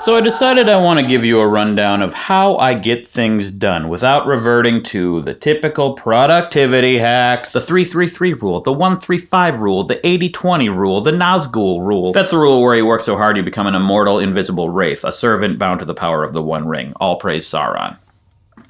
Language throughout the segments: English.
So I decided I want to give you a rundown of how I get things done without reverting to the typical productivity hacks. The 3-3-3 rule, the 1-3-5 rule, the 80-20 rule, the Nazgul rule. That's the rule where you work so hard you become an immortal, invisible wraith, a servant bound to the power of the One Ring. All praise Sauron.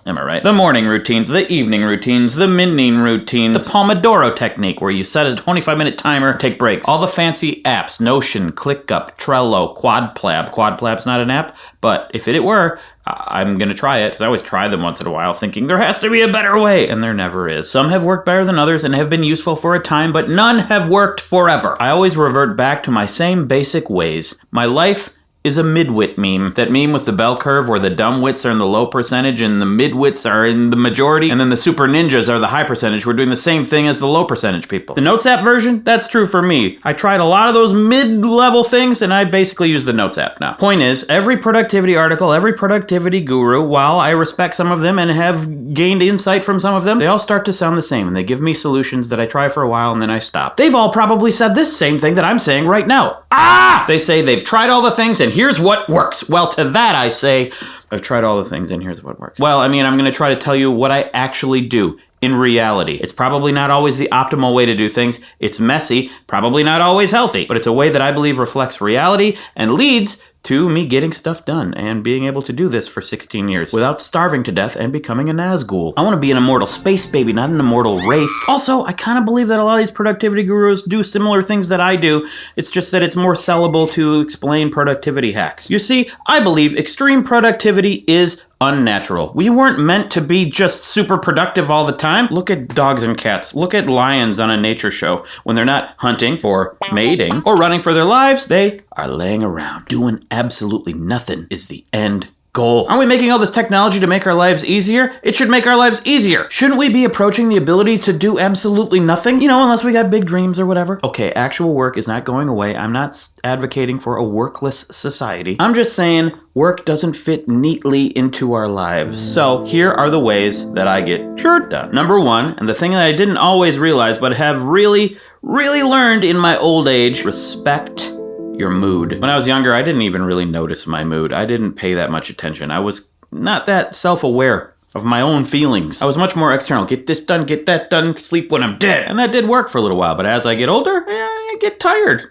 Am I right? The morning routines, the evening routines, the midnight routines, the Pomodoro technique where you set a 25-minute timer, take breaks. All the fancy apps, Notion, ClickUp, Trello, QuadPlab. QuadPlab's not an app, but if it were, I'm going to try it, because I always try them once in a while thinking there has to be a better way, and there never is. Some have worked better than others and have been useful for a time, but none have worked forever. I always revert back to my same basic ways. My life is a midwit meme. That meme with the bell curve where the dumb wits are in the low percentage and the midwits are in the majority, and then the super ninjas are the high percentage. We're doing the same thing as the low percentage people. The Notes app version? That's true for me. I tried a lot of those mid-level things and I basically use the Notes app now. Point is, every productivity article, every productivity guru, while I respect some of them and have gained insight from some of them, they all start to sound the same and they give me solutions that I try for a while and then I stop. They've all probably said this same thing that I'm saying right now. They say they've tried all the things and here's what works. Well, to that I say, I've tried all the things and here's what works. Well, I mean, I'm going to try to tell you what I actually do in reality. It's probably not always the optimal way to do things. It's messy, probably not always healthy, but it's a way that I believe reflects reality and leads to me getting stuff done and being able to do this for 16 years without starving to death and becoming a Nazgul. I want to be an immortal space baby, not an immortal wraith. Also, I kind of believe that a lot of these productivity gurus do similar things that I do. It's just that it's more sellable to explain productivity hacks. You see, I believe extreme productivity is unnatural. We weren't meant to be just super productive all the time. Look at dogs and cats. Look at lions on a nature show. When they're not hunting or mating or running for their lives, they are laying around. Doing absolutely nothing is the end goal. Aren't we making all this technology to make our lives easier? It should make our lives easier. Shouldn't we be approaching the ability to do absolutely nothing? You know, unless we got big dreams or whatever. Okay, actual work is not going away. I'm not advocating for a workless society. I'm just saying work doesn't fit neatly into our lives. So here are the ways that I get sure done. Number one, and the thing that I didn't always realize but have really learned in my old age, respect your mood. When I was younger, I didn't even really notice my mood. I didn't pay that much attention. I was not that self-aware of my own feelings. I was much more external. Get this done, get that done, sleep when I'm dead. And that did work for a little while, but as I get older, I get tired.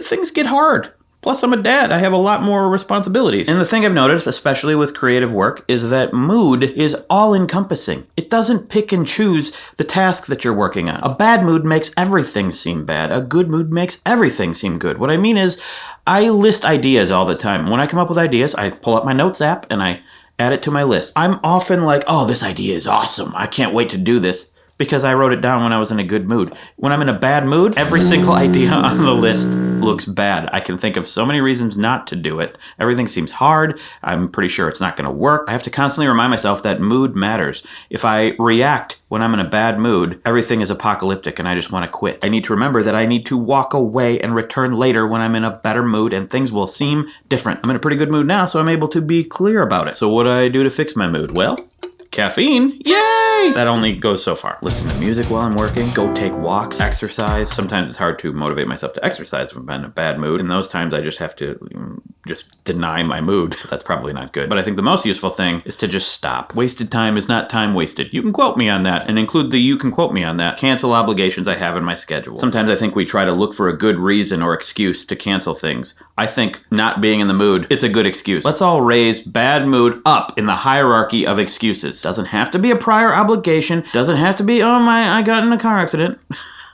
Things get hard. Plus, I'm a dad. I have a lot more responsibilities. And the thing I've noticed, especially with creative work, is that mood is all-encompassing. It doesn't pick and choose the task that you're working on. A bad mood makes everything seem bad. A good mood makes everything seem good. What I mean is, I list ideas all the time. When I come up with ideas, I pull up my Notes app and I add it to my list. I'm often like, oh, this idea is awesome. I can't wait to do this. Because I wrote it down when I was in a good mood. When I'm in a bad mood, every single idea on the list looks bad. I can think of so many reasons not to do it. Everything seems hard. I'm pretty sure it's not going to work. I have to constantly remind myself that mood matters. If I react when I'm in a bad mood, everything is apocalyptic and I just want to quit. I need to remember that I need to walk away and return later when I'm in a better mood and things will seem different. I'm in a pretty good mood now, so I'm able to be clear about it. So what do I do to fix my mood? Well, caffeine. Yay! That only goes so far. Listen to music while I'm working, go take walks, exercise. Sometimes it's hard to motivate myself to exercise if I'm in a bad mood. In those times, I just have to just deny my mood. That's probably not good. But I think the most useful thing is to just stop. Wasted time is not time wasted. You can quote me on that and include the you can quote me on that. Cancel obligations I have in my schedule. Sometimes I think we try to look for a good reason or excuse to cancel things. I think not being in the mood, it's a good excuse. Let's all raise bad mood up in the hierarchy of excuses. Doesn't have to be a prior obligation. Doesn't have to be, oh my, I got in a car accident.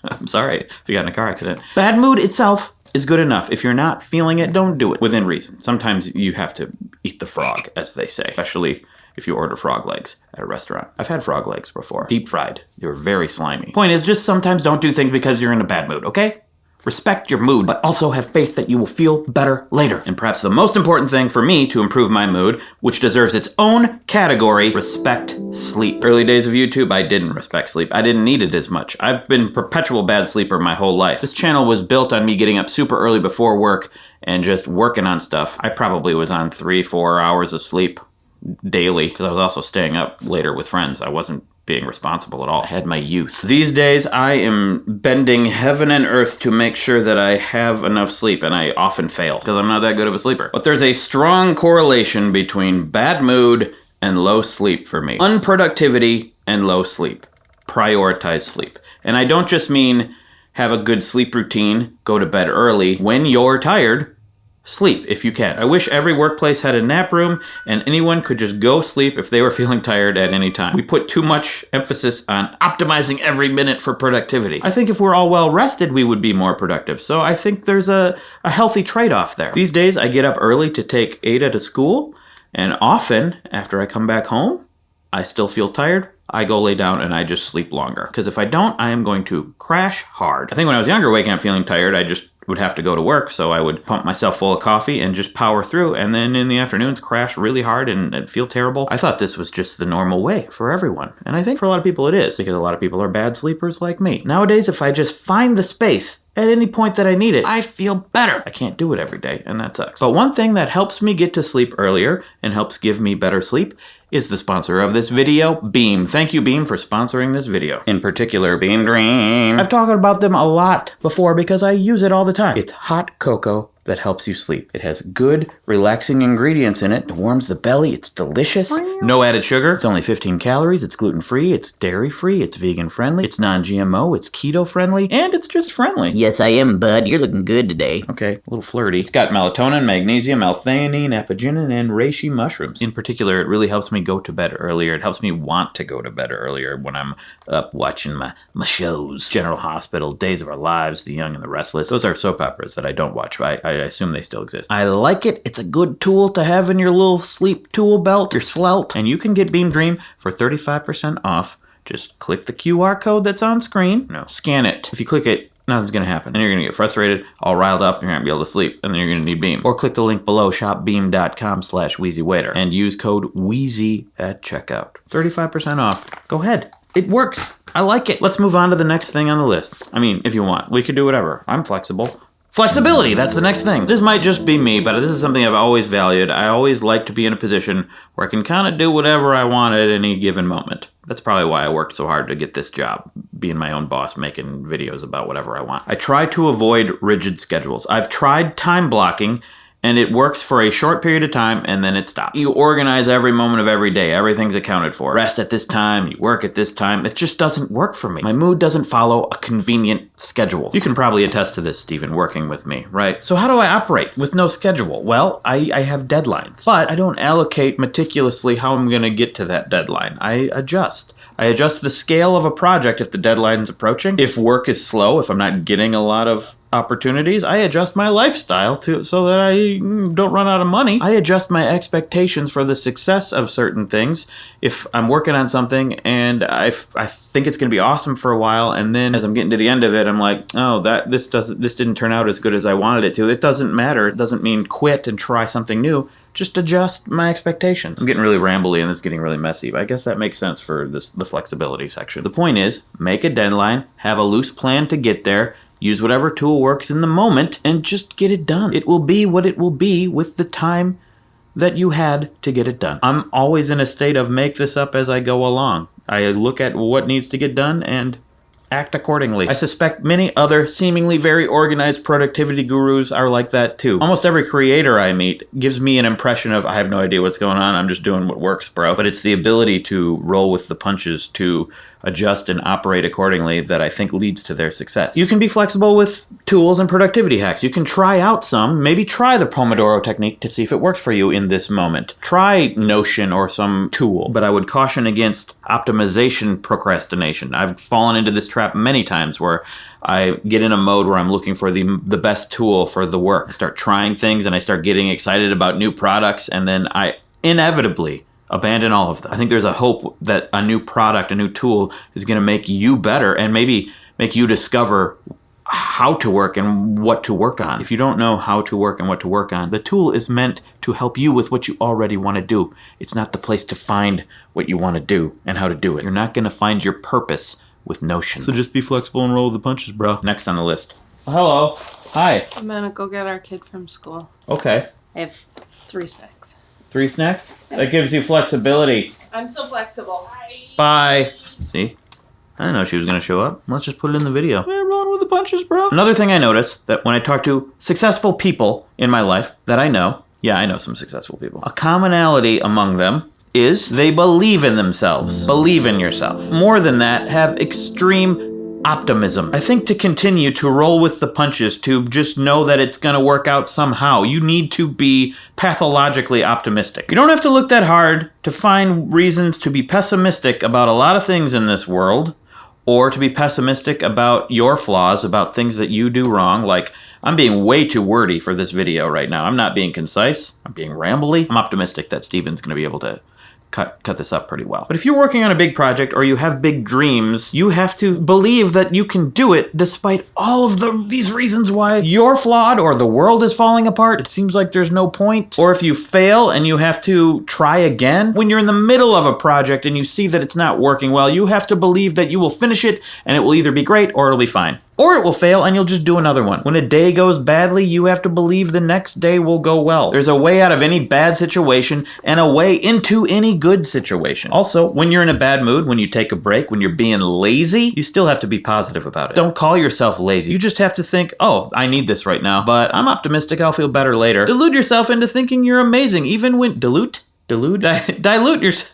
I'm sorry if you got in a car accident. Bad mood itself is good enough. If you're not feeling it, don't do it within reason. Sometimes you have to eat the frog, as they say, especially if you order frog legs at a restaurant. I've had frog legs before. Deep fried. They were very slimy. Point is, just sometimes don't do things because you're in a bad mood, okay? Respect your mood, but also have faith that you will feel better later. And perhaps the most important thing for me to improve my mood, which deserves its own category, respect sleep. Early days of YouTube, I didn't respect sleep. I didn't need it as much. I've been a perpetual bad sleeper my whole life. This channel was built on me getting up super early before work and just working on stuff. I probably was on 3-4 hours of sleep daily because I was also staying up later with friends. I wasn't being responsible at all. I had my youth. These days, I am bending heaven and earth to make sure that I have enough sleep, and I often fail because I'm not that good of a sleeper. But there's a strong correlation between bad mood and low sleep for me. Unproductivity and low sleep. Prioritize sleep. And I don't just mean have a good sleep routine, go to bed early. When you're tired, sleep if you can. I wish every workplace had a nap room and anyone could just go sleep if they were feeling tired at any time. We put too much emphasis on optimizing every minute for productivity. I think if we're all well rested, we would be more productive. So I think there's a healthy trade-off there. These days, I get up early to take Ada to school, and often, after I come back home, I still feel tired. I go lay down and I just sleep longer. Because if I don't, I am going to crash hard. I think when I was younger, waking up feeling tired, I just would have to go to work, so I would pump myself full of coffee and just power through, and then in the afternoons crash really hard and feel terrible. I thought this was just the normal way for everyone, and I think for a lot of people it is, because a lot of people are bad sleepers like me. Nowadays, if I just find the space at any point that I need it, I feel better. I can't do it every day, and that sucks. But one thing that helps me get to sleep earlier and helps give me better sleep is the sponsor of this video, Beam. Thank you, Beam, for sponsoring this video. In particular, Beam Dream. I've talked about them a lot before because I use it all the time. It's hot cocoa that helps you sleep. It has good, relaxing ingredients in it. It warms the belly. It's delicious. No added sugar. It's only 15 calories. It's gluten-free. It's dairy-free. It's vegan-friendly. It's non-GMO. It's keto-friendly. And it's just friendly. Yes, I am, bud. You're looking good today. Okay, a little flirty. It's got melatonin, magnesium, L-theanine, apigenin, and reishi mushrooms. In particular, it really helps me go to bed earlier. It helps me want to go to bed earlier when I'm up watching my shows. General Hospital, Days of Our Lives, The Young and the Restless. Those are soap operas that I don't watch, but I assume they still exist. I like it. It's a good tool to have in your little sleep tool belt, your svelte. And you can get Beam Dream for 35% off. Just click the QR code that's on screen. No, scan it. If you click it, nothing's gonna happen. Then you're gonna get frustrated, all riled up, you're not gonna be able to sleep, and then you're gonna need Beam. Or click the link below, shopbeam.com/WheezyWaiter, and use code WHEEZY at checkout. 35% off. Go ahead. It works. I like it. Let's move on to the next thing on the list. I mean, if you want. We could do whatever. I'm flexible. Flexibility, that's the next thing. This might just be me, but this is something I've always valued. I always like to be in a position where I can kind of do whatever I want at any given moment. That's probably why I worked so hard to get this job, being my own boss, making videos about whatever I want. I try to avoid rigid schedules. I've tried time blocking, and it works for a short period of time, and then it stops. You organize every moment of every day. Everything's accounted for. Rest at this time, you work at this time. It just doesn't work for me. My mood doesn't follow a convenient schedule. You can probably attest to this, Stephen, working with me, right? So how do I operate with no schedule? Well, I have deadlines, but I don't allocate meticulously how I'm gonna get to that deadline. I adjust. I adjust the scale of a project if the deadline's approaching. If work is slow, if I'm not getting a lot of opportunities, I adjust my lifestyle so that I don't run out of money. I adjust my expectations for the success of certain things. If I'm working on something and I think it's going to be awesome for a while, and then as I'm getting to the end of it, I'm like, oh, this didn't turn out as good as I wanted it to. It doesn't matter. It doesn't mean quit and try something new. Just adjust my expectations. I'm getting really rambly and this is getting really messy, but I guess that makes sense for the flexibility section. The point is, make a deadline, have a loose plan to get there, use whatever tool works in the moment, and just get it done. It will be what it will be with the time that you had to get it done. I'm always in a state of make this up as I go along. I look at what needs to get done and act accordingly. I suspect many other seemingly very organized productivity gurus are like that too. Almost every creator I meet gives me an impression of, I have no idea what's going on, I'm just doing what works, bro. But it's the ability to roll with the punches, to adjust and operate accordingly, that I think leads to their success. You can be flexible with tools and productivity hacks. You can try out some, maybe try the Pomodoro technique to see if it works for you in this moment. Try Notion or some tool, but I would caution against optimization procrastination. I've fallen into this trap many times where I get in a mode where I'm looking for the best tool for the work. I start trying things and I start getting excited about new products, and then I inevitably abandon all of them. I think there's a hope that a new product, a new tool is going to make you better and maybe make you discover how to work and what to work on. If you don't know how to work and what to work on, the tool is meant to help you with what you already want to do. It's not the place to find what you want to do and how to do it. You're not going to find your purpose with Notion. So just be flexible and roll with the punches, bro. Next on the list. Hello. Hi. I'm gonna go get our kid from school. Okay. I have 3 snacks. 3 snacks? That gives you flexibility. I'm so flexible. Bye. See? I didn't know she was going to show up. Let's just put it in the video. Yeah, rolling with the punches, bro. Another thing I noticed, that when I talk to successful people in my life that I know, yeah, I know some successful people, a commonality among them is they believe in themselves. Believe in yourself. More than that, have extreme optimism. I think to continue to roll with the punches, to just know that it's gonna work out somehow, you need to be pathologically optimistic. You don't have to look that hard to find reasons to be pessimistic about a lot of things in this world, or to be pessimistic about your flaws, about things that you do wrong. Like, I'm being way too wordy for this video right now. I'm not being concise. I'm being rambly. I'm optimistic that Steven's gonna be able to cut this up pretty well. But if you're working on a big project or you have big dreams, you have to believe that you can do it despite all of these reasons why you're flawed or the world is falling apart. It seems like there's no point. Or if you fail and you have to try again, when you're in the middle of a project and you see that it's not working well, you have to believe that you will finish it and it will either be great or it'll be fine. Or it will fail and you'll just do another one. When a day goes badly, you have to believe the next day will go well. There's a way out of any bad situation and a way into any good situation. Also, when you're in a bad mood, when you take a break, when you're being lazy, you still have to be positive about it. Don't call yourself lazy. You just have to think, oh, I need this right now, but I'm optimistic I'll feel better later. Delude yourself into thinking you're amazing, even when... Dilute yourself.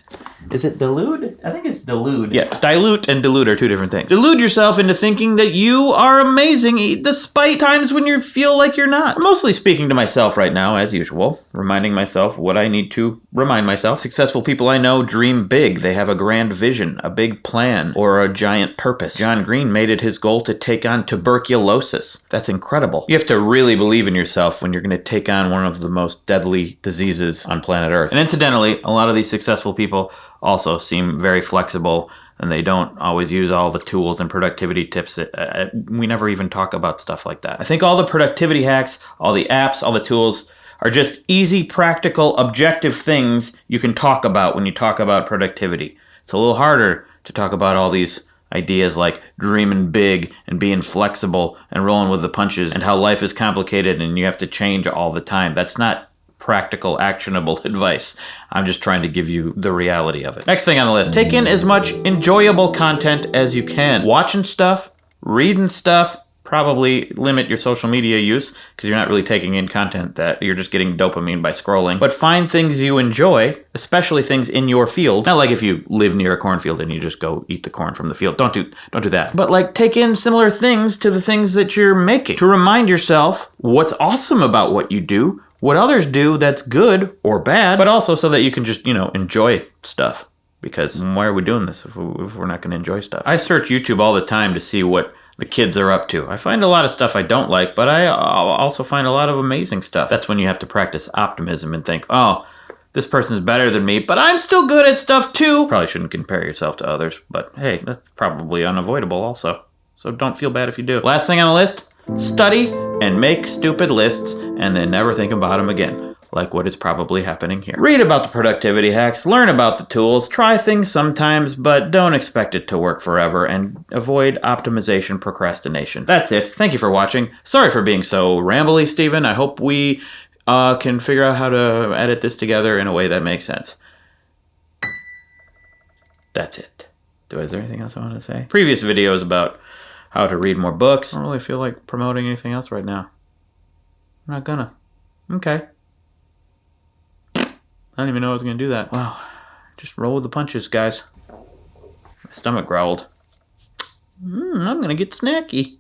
Is it delude? I think it's delude. Yeah, dilute and delude are two different things. Delude yourself into thinking that you are amazing despite times when you feel like you're not. I'm mostly speaking to myself right now, as usual, reminding myself what I need to remind myself. Successful people I know dream big. They have a grand vision, a big plan, or a giant purpose. John Green made it his goal to take on tuberculosis. That's incredible. You have to really believe in yourself when you're going to take on one of the most deadly diseases on planet Earth. And incidentally, a lot of these successful people also seem very flexible, and they don't always use all the tools and productivity tips that we never even talk about stuff like that. I think all the productivity hacks, all the apps, all the tools are just easy, practical, objective things you can talk about when you talk about productivity. It's a little harder to talk about all these ideas like dreaming big and being flexible and rolling with the punches and how life is complicated and you have to change all the time. That's not practical, actionable advice. I'm just trying to give you the reality of it. Next thing on the list, take in as much enjoyable content as you can. Watching stuff, reading stuff, probably limit your social media use because you're not really taking in content that you're just getting dopamine by scrolling. But find things you enjoy, especially things in your field. Not like if you live near a cornfield and you just go eat the corn from the field. Don't do that. But like take in similar things to the things that you're making to remind yourself what's awesome about what you do, what others do that's good or bad, but also so that you can just, enjoy stuff. Because why are we doing this if we're not going to enjoy stuff? I search YouTube all the time to see what the kids are up to. I find a lot of stuff I don't like, but I also find a lot of amazing stuff. That's when you have to practice optimism and think, oh, this person's better than me, but I'm still good at stuff too. Probably shouldn't compare yourself to others, but hey, that's probably unavoidable also. So don't feel bad if you do. Last thing on the list, study and make stupid lists and then never think about them again, like what is probably happening here. Read about the productivity hacks, learn about the tools, try things sometimes, but don't expect it to work forever, and avoid optimization procrastination. That's it. Thank you for watching. Sorry for being so rambly, Steven. I hope we can figure out how to edit this together in a way that makes sense. That's it. Is there anything else I want to say? Previous videos about how to read more books. I don't really feel like promoting anything else right now. I'm not gonna. Okay. I didn't even know I was gonna do that. Wow. Just roll with the punches, guys. My stomach growled. I'm gonna get snacky.